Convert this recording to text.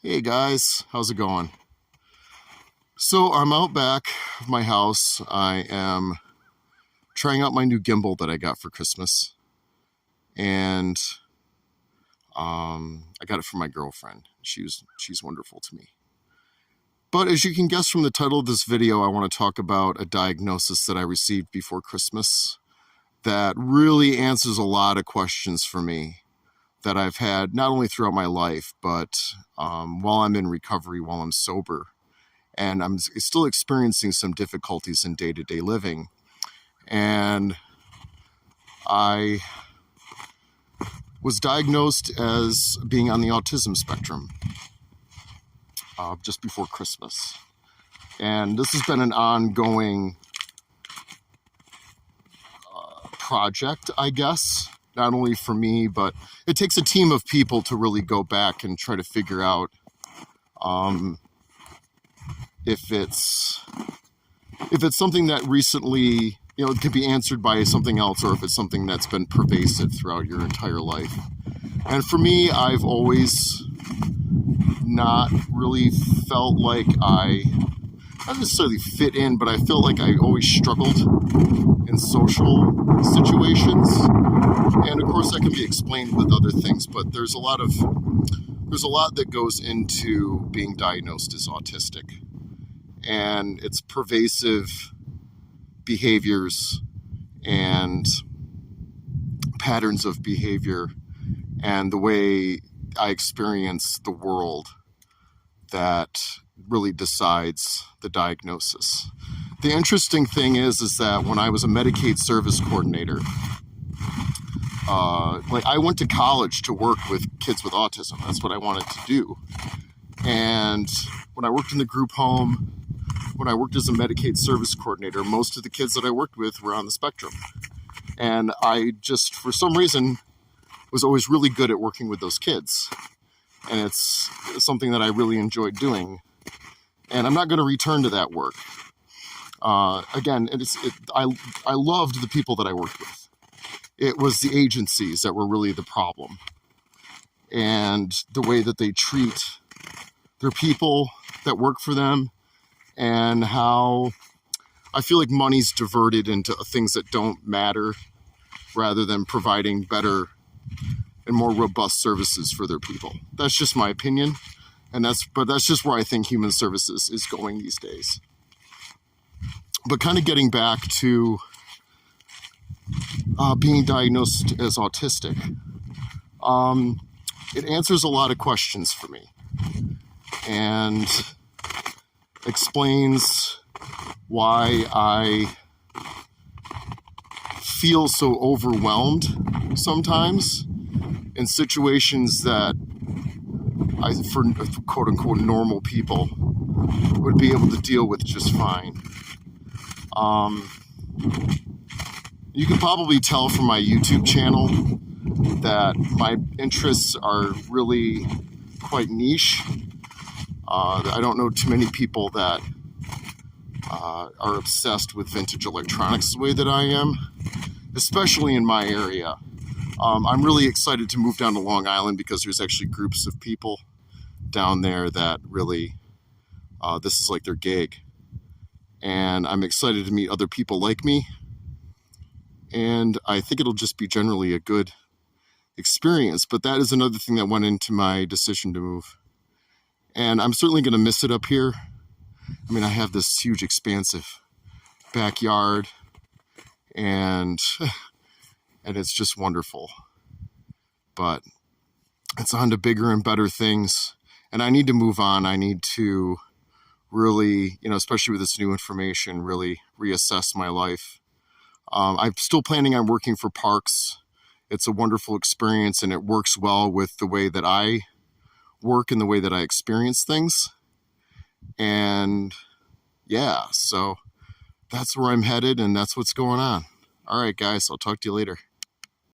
Hey guys, how's it going? So I'm out back of my house. I am trying out my new gimbal that I got for Christmas, and I got it from my girlfriend. She's wonderful to me. But as you can guess from the title of this video, I want to talk about a diagnosis that I received before Christmas that really answers a lot of questions for me that I've had not only throughout my life, but while I'm in recovery, while I'm sober. And I'm still experiencing some difficulties in day-to-day living. And I was diagnosed as being on the autism spectrum just before Christmas. And this has been an ongoing project, I guess, not only for me, but it takes a team of people to really go back and try to figure out if it's something that recently, can be answered by something else, or if it's something that's been pervasive throughout your entire life. And for me, I've always not really felt like I not necessarily fit in, but I felt like I always struggled in social situations. And of course, that can be explained with other things, but there's a lot that goes into being diagnosed as autistic. And it's pervasive behaviors and patterns of behavior and the way I experience the world that really decides the diagnosis. The interesting thing is that when I was a Medicaid service coordinator, I went to college to work with kids with autism. That's what I wanted to do. And when I worked in the group home, when I worked as a Medicaid service coordinator, most of the kids that I worked with were on the spectrum. And I just, for some reason, was always really good at working with those kids. And it's something that I really enjoyed doing. And I'm not going to return to that work. Again, I loved the people that I worked with. It was the agencies that were really the problem. And the way that they treat their people that work for them, and how I feel like money's diverted into things that don't matter rather than providing better and more robust services for their people. That's just my opinion, but that's just where I think human services is going these days. But kind of getting back to being diagnosed as autistic, it answers a lot of questions for me and explains why I feel so overwhelmed sometimes in situations that for quote unquote normal people would be able to deal with just fine. You can probably tell from my YouTube channel that my interests are really quite niche. I don't know too many people that are obsessed with vintage electronics the way that I am, especially in my area. I'm really excited to move down to Long Island because there's actually groups of people down there that really, this is like their gig. And I'm excited to meet other people like me. And I think it'll just be generally a good experience. But that is another thing that went into my decision to move. And I'm certainly going to miss it up here. I mean, I have this huge, expansive backyard, and it's just wonderful. But it's on to bigger and better things, and I need to move on. I need to really, especially with this new information, really reassess my life. I'm still planning on working for parks. It's a wonderful experience, and it works well with the way that I work and the way that I experience things. And yeah, so that's where I'm headed, and that's what's going on. All right, guys, I'll talk to you later.